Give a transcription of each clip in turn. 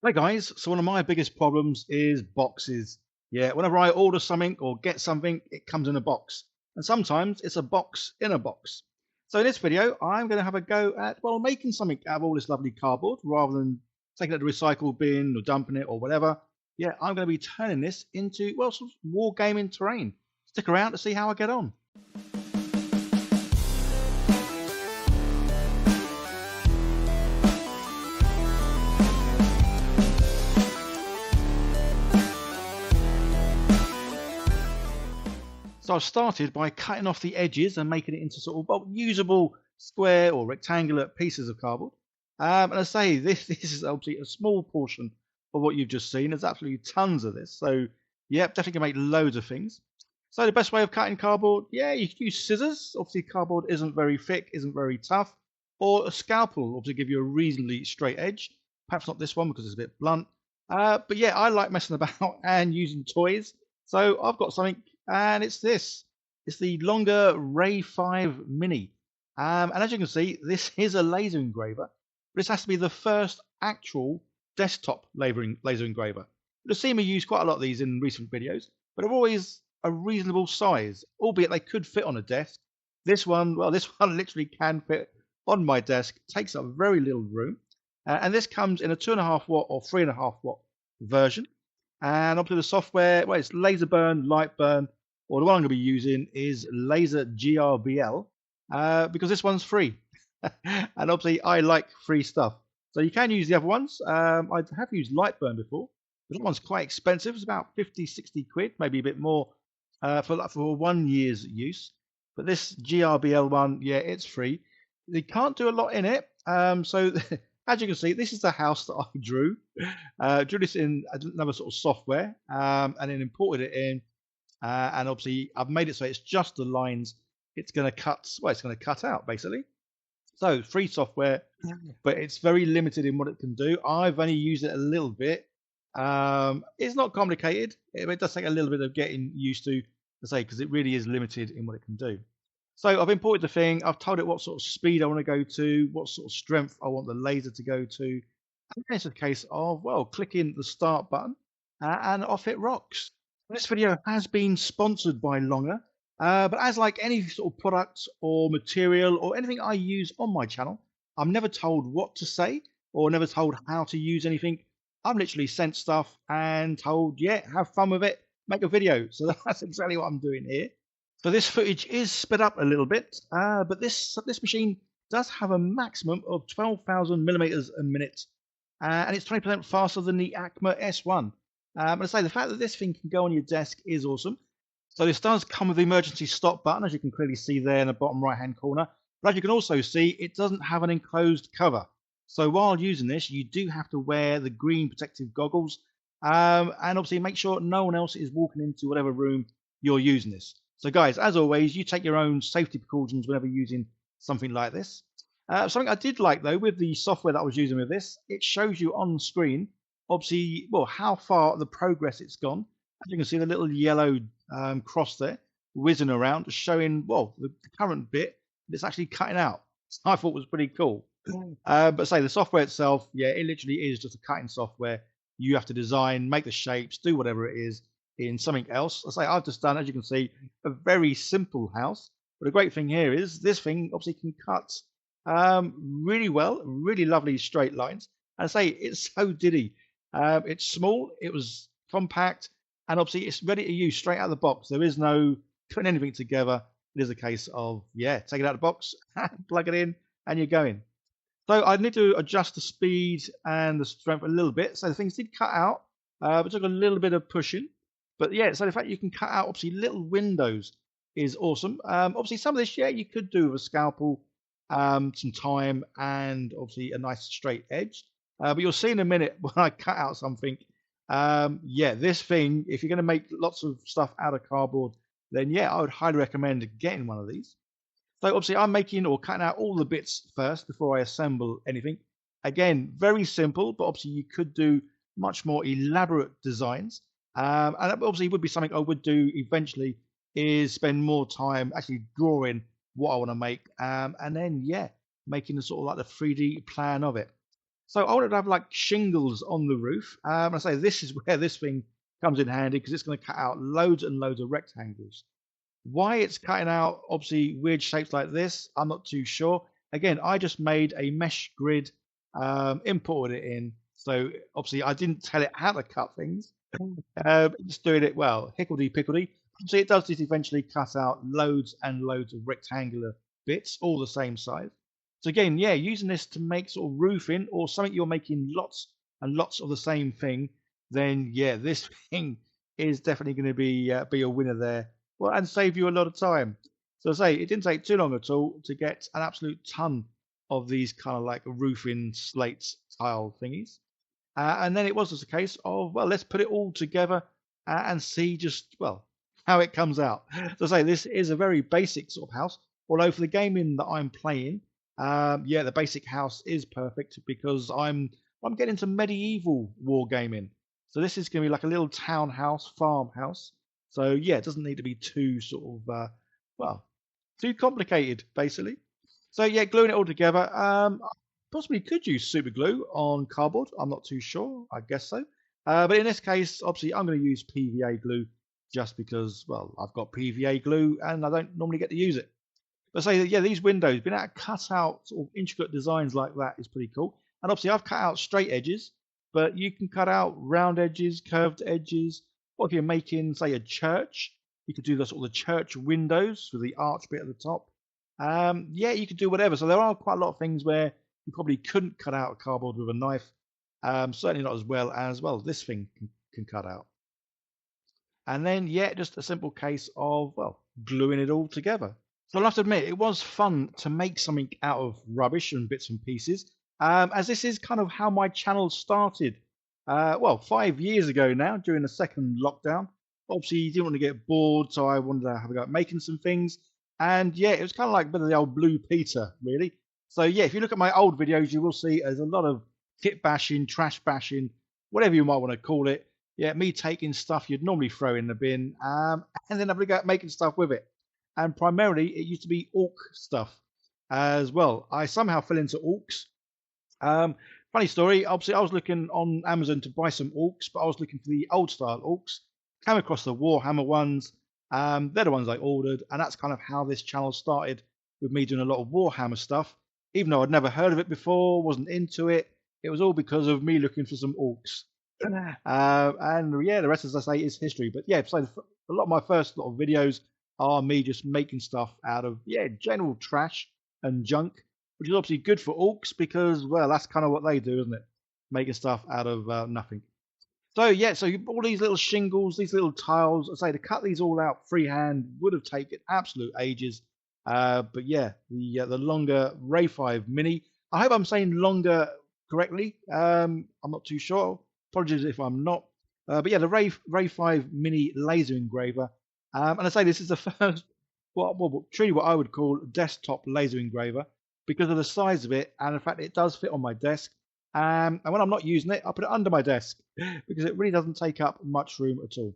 Hey guys, so one of my biggest problems is boxes. Yeah, whenever I order something or get something, it comes in a box. And sometimes it's a box in a box. So in this video, I'm going to have a go at, well, making something out of all this lovely cardboard rather than taking it to the recycle bin or dumping it or whatever. Yeah, I'm going to be turning this into, well, sort of wargaming terrain. Stick around to see how I get on. So I've started by cutting off the edges and making it into sort of well, usable square or rectangular pieces of cardboard. And I say this is obviously a small portion of what you've just seen. There's absolutely tons of this. So yeah, definitely can make loads of things. So the best way of cutting cardboard, yeah, you can use scissors. Obviously cardboard isn't very thick, isn't very tough. Or a scalpel will obviously give you a reasonably straight edge. Perhaps not this one because it's a bit blunt. But yeah, I like messing about and using toys. So I've got something and it's this. It's the longer Ray 5 Mini. And as you can see, this is a laser engraver, but this has to be the first actual desktop laser engraver. You've seen me use quite a lot of these in recent videos, but they're always a reasonable size, albeit they could fit on a desk. This one, well, this one literally can fit on my desk, takes up very little room. And this comes in a 2.5 watt or 3.5 watt version. And obviously the software, well, it's laser burn, light burn, or the one I'm going to be using is laser GRBL because this one's free. And obviously I like free stuff. So you can use the other ones. I have used light burn before, but that one's quite expensive. It's about 50, 60 quid, maybe a bit more for 1 year's use. But this GRBL one, yeah, it's free. They can't do a lot in it. So as you can see, this is the house that I drew. Drew this in another sort of software and then imported it in. And obviously, I've made it so it's just the lines it's going to cut. Well, it's going to cut out basically. So free software, but it's very limited in what it can do. I've only used it a little bit. It's not complicated. It does take a little bit of getting used to say, because it really is limited in what it can do. So I've imported the thing. I've told it what sort of speed I want to go to, what sort of strength I want the laser to go to. And then it's a case of, well, clicking the start button and off it rocks. This video has been sponsored by Longer, but as like any sort of product or material or anything I use on my channel, I'm never told what to say or never told how to use anything. I'm literally sent stuff and told, yeah, have fun with it, make a video. So that's exactly what I'm doing here. So this footage is sped up a little bit, but this machine does have a maximum of 12,000 millimeters a minute, and it's 20% faster than the Acma S1. And I say the fact that this thing can go on your desk is awesome. So this does come with the emergency stop button, as you can clearly see there in the bottom right-hand corner. But as you can also see, it doesn't have an enclosed cover. So while using this, you do have to wear the green protective goggles, and obviously make sure no one else is walking into whatever room you're using this. So guys, as always, you take your own safety precautions whenever using something like this. Something I did like though with the software that I was using with this, it shows you on screen, obviously, well, how far the progress it's gone. As you can see the little yellow cross there whizzing around, showing, well, the current bit that it's actually cutting out. I thought was pretty cool. But say the software itself, yeah, it literally is just a cutting software. You have to design, make the shapes, do whatever it is in something else. I say I've just done, as you can see, a very simple house. But the great thing here is this thing obviously can cut really well, really lovely straight lines. And I say it's so diddy. It's small, it was compact, and obviously it's ready to use straight out of the box. There is no putting anything together. It is a case of, yeah, take it out of the box, plug it in, and you're going. So I need to adjust the speed and the strength a little bit. So the things did cut out, but it took a little bit of pushing. But yeah, so the fact you can cut out obviously little windows is awesome. Obviously some of this, yeah, you could do with a scalpel, some time, and obviously a nice straight edge. But you'll see in a minute when I cut out something. Yeah, this thing, if you're going to make lots of stuff out of cardboard, then yeah, I would highly recommend getting one of these. So obviously I'm making or cutting out all the bits first before I assemble anything. Again, very simple, but obviously you could do much more elaborate designs. And that obviously would be something I would do eventually, is spend more time actually drawing what I want to make. And then, yeah, making the sort of like the 3D plan of it. So I wanted to have like shingles on the roof. I say this is where this thing comes in handy because it's going to cut out loads and loads of rectangles. Why it's cutting out obviously weird shapes like this, I'm not too sure. Again, I just made a mesh grid, imported it in. So obviously I didn't tell it how to cut things. Just doing it well, hickledy pickledy. So it does just eventually cut out loads and loads of rectangular bits, all the same size. So again, yeah, using this to make sort of roofing or something you're making lots and lots of the same thing, then yeah, this thing is definitely going to be a winner there. Well, and save you a lot of time. So I say it didn't take too long at all to get an absolute ton of these kind of like roofing slate tile thingies. And then it was just a case of, well, let's put it all together and see just, well, how it comes out. So I say this is a very basic sort of house, although for the gaming that I'm playing, yeah, the basic house is perfect because I'm getting into medieval wargaming. So this is going to be like a little townhouse, farmhouse. So yeah, it doesn't need to be too sort of, well, too complicated, basically. So yeah, gluing it all together. Possibly could use super glue on cardboard. I'm not too sure. I guess so. But in this case, obviously, I'm going to use PVA glue just because, well, I've got PVA glue and I don't normally get to use it. But say that, yeah, these windows, being able to cut out sort of intricate designs like that is pretty cool. And obviously, I've cut out straight edges, but you can cut out round edges, curved edges. What if you're making, say, a church? You could do the sort of the church windows with the arch bit at the top. Yeah, you could do whatever. So there are quite a lot of things where you probably couldn't cut out a cardboard with a knife. Certainly not as well this thing can cut out. And then, yeah, just a simple case of, well, gluing it all together. So I'll have to admit, it was fun to make something out of rubbish and bits and pieces, as this is kind of how my channel started. Well, 5 years ago now, during the second lockdown. Obviously, you didn't want to get bored, so I wanted to have a go at making some things. And yeah, it was kind of like a bit of the old Blue Peter, really. So yeah, if you look at my old videos, you will see there's a lot of kit bashing, trash bashing, whatever you might want to call it. Yeah, me taking stuff you'd normally throw in the bin, and then having a go at making stuff with it. And primarily, it used to be orc stuff as well. I somehow fell into orcs. Funny story. Obviously, I was looking on Amazon to buy some orcs, but I was looking for the old style orcs. Came across the Warhammer ones. They're the ones I ordered, and that's kind of how this channel started with me doing a lot of Warhammer stuff. Even though I'd never heard of it before, wasn't into it, it was all because of me looking for some orcs. And yeah, the rest, as I say, is history. But yeah, so a lot of my first lot of videos are me just making stuff out of, yeah, general trash and junk, which is obviously good for orcs because, well, that's kind of what they do, isn't it? Making stuff out of nothing. So yeah, so all these little shingles, these little tiles, I say to cut these all out freehand would have taken absolute ages. But yeah, the longer Ray 5 Mini. I hope I'm saying longer correctly. I'm not too sure. Apologies if I'm not. But yeah, the Ray 5 Mini laser engraver. And I say this is the first, truly what I would call desktop laser engraver because of the size of it and the fact that it does fit on my desk. And when I'm not using it, I put it under my desk because it really doesn't take up much room at all.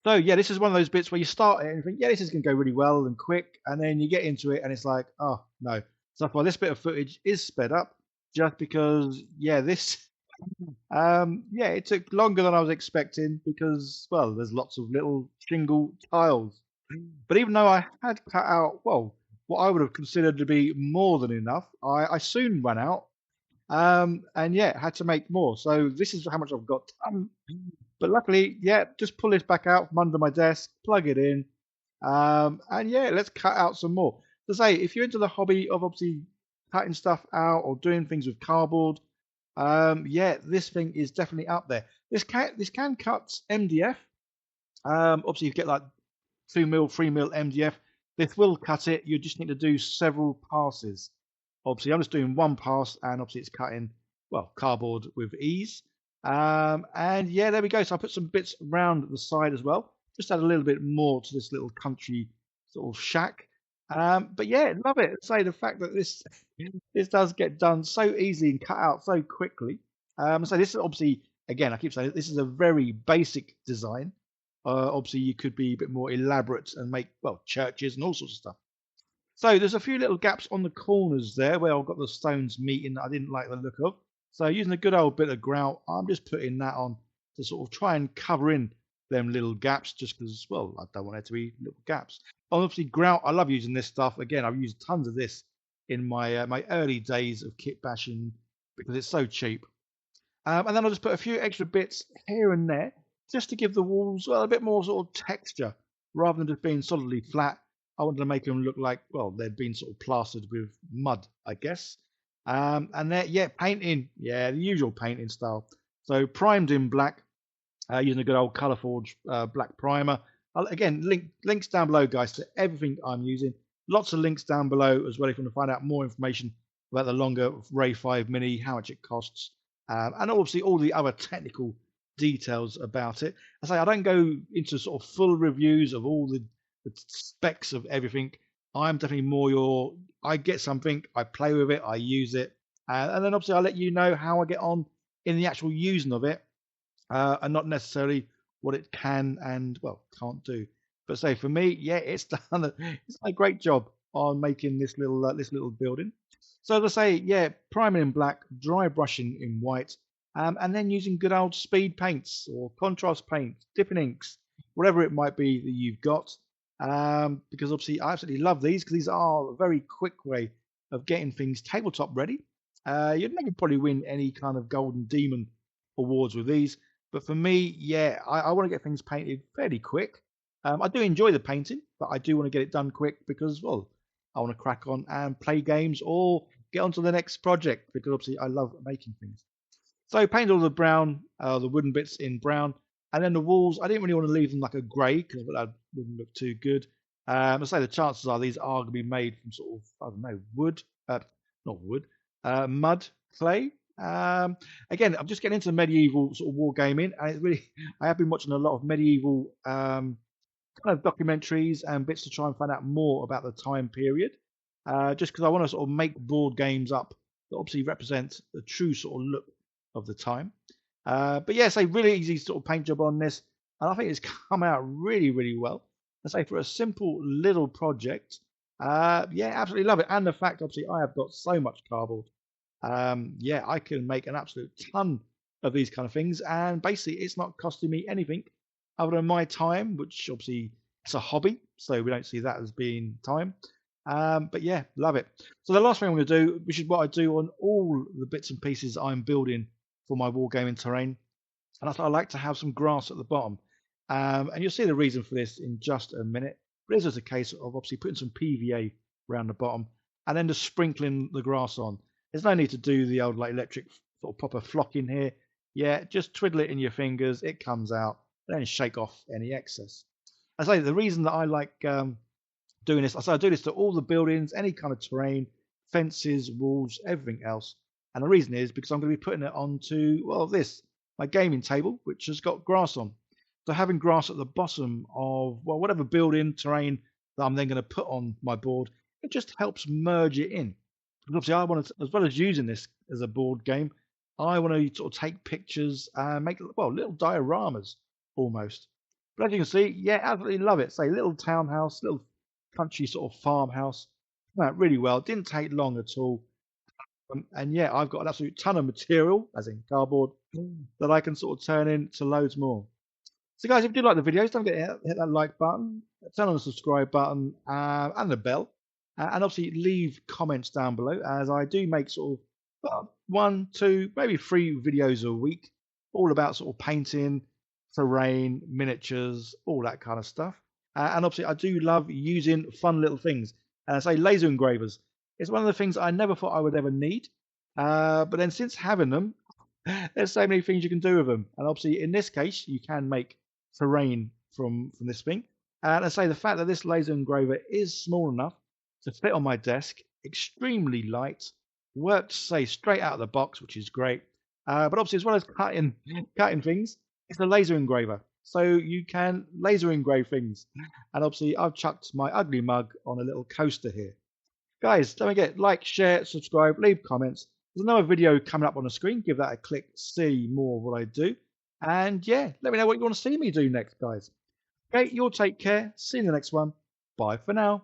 So yeah, this is one of those bits where you start it and you think, yeah, this is going to go really well and quick, and then you get into it and it's like, oh no. So that's why this bit of footage is sped up, just because, yeah, this, yeah, it took longer than I was expecting because, well, there's lots of little shingle tiles. But even though I had cut out, well, what I would have considered to be more than enough, I soon ran out. And yeah, had to make more. So this is how much I've got done. But luckily, yeah, just pull this back out from under my desk, plug it in, and yeah, let's cut out some more. To say, if you're into the hobby of obviously cutting stuff out or doing things with cardboard, yeah, this thing is definitely up there. This can cut MDF. Obviously, you get like 2 mil, 3 mil MDF. This will cut it. You just need to do several passes. Obviously, I'm just doing one pass, and obviously it's cutting, well, cardboard with ease. And yeah, there we go. So I put some bits around the side as well. Just add a little bit more to this little country sort of shack. But yeah, love it. Say the fact that this does get done so easily and cut out so quickly. So this is obviously, again, I keep saying this is a very basic design. Obviously, you could be a bit more elaborate and make, well, churches and all sorts of stuff. So there's a few little gaps on the corners there where I've got the stones meeting that I didn't like the look of. So using a good old bit of grout, I'm just putting that on to sort of try and cover in them little gaps, just because, well, I don't want there to be little gaps. Obviously, grout, I love using this stuff. Again, I've used tons of this in my my early days of kit bashing because it's so cheap. And then I'll just put a few extra bits here and there just to give the walls, well, a bit more sort of texture rather than just being solidly flat. I wanted to make them look like, well, they'd been sort of plastered with mud, I guess. And then, yeah, painting, yeah, the usual painting style. So primed in black, using a good old Colourforge black primer. Again, links down below, guys, to everything I'm using. Lots of links down below as well if you want to find out more information about the longer Ray 5 Mini, how much it costs, and obviously all the other technical details about it. I say I don't go into sort of full reviews of all the specs of everything. I'm definitely more I get something, I play with it, I use it, and then obviously I'll let you know how I get on in the actual using of it, and not necessarily what it can and, well, can't do. But say for me, yeah, it's done a great job on making this little building. So as I say, yeah, priming in black, dry brushing in white, and then using good old speed paints or contrast paint, dipping inks, whatever it might be that you've got. Because obviously I absolutely love these because these are a very quick way of getting things tabletop ready. You'd never probably win any kind of Golden Demon awards with these, but for me, yeah, I want to get things painted fairly quick. I do enjoy the painting, but I do want to get it done quick because, well, I want to crack on and play games or get on to the next project because obviously I love making things. So painted all the brown, the wooden bits in brown, and then the walls, I didn't really want to leave them like a grey because that wouldn't look too good. I say the chances are these are going to be made from sort of, I don't know, wood, not wood, mud, clay. Again, I'm just getting into medieval sort of wargaming, and it's really, I have been watching a lot of medieval kind of documentaries and bits to try and find out more about the time period. Just because I want to sort of make board games up that obviously represent the true sort of look of the time. But yeah, say really easy sort of paint job on this, and I think it's come out really, really well. I say for a simple little project, yeah, absolutely love it. And the fact, obviously, I have got so much cardboard. Yeah, I can make an absolute ton of these kind of things, and basically, it's not costing me anything other than my time, which obviously it's a hobby, so we don't see that as being time. But yeah, love it. So the last thing I'm going to do, which is what I do on all the bits and pieces I'm building for my wargaming terrain, and I like to have some grass at the bottom. And you'll see the reason for this in just a minute. But it's just a case of obviously putting some PVA around the bottom and then just sprinkling the grass on. There's no need to do the old like electric sort of proper flock in here. Yeah, just twiddle it in your fingers, it comes out, then shake off any excess. I say the reason that I like doing this, I do this to all the buildings, any kind of terrain, fences, walls, everything else. And the reason is because I'm going to be putting it onto, well, my gaming table, which has got grass on. So having grass at the bottom of, well, whatever building, terrain that I'm then going to put on my board, it just helps merge it in. Because obviously I want to, as well as using this as a board game, I want to sort of take pictures and make, well, little dioramas almost. But as you can see, yeah, absolutely love it. Say little townhouse, little country sort of farmhouse. Came out really well. Didn't take long at all. And yeah, I've got an absolute ton of material, as in cardboard, that I can sort of turn into loads more. So guys, if you do like the videos, don't forget to hit that like button, turn on the subscribe button, and the bell. And obviously leave comments down below, as I do make sort of well, 1, 2, maybe 3 videos a week, all about sort of painting, terrain, miniatures, all that kind of stuff. And obviously I do love using fun little things. Say laser engravers. It's one of the things I never thought I would ever need. But then since having them, there's so many things you can do with them. And obviously in this case, you can make terrain from this thing. And I say the fact that this laser engraver is small enough to fit on my desk, extremely light, worked, say, straight out of the box, which is great. But obviously, as well as cutting things, it's a laser engraver. So you can laser engrave things. And obviously, I've chucked my ugly mug on a little coaster here. Guys, don't forget, like, share, subscribe, leave comments. There's another video coming up on the screen. Give that a click to see more of what I do. And yeah, let me know what you want to see me do next, guys. Okay, you'll take care. See you in the next one. Bye for now.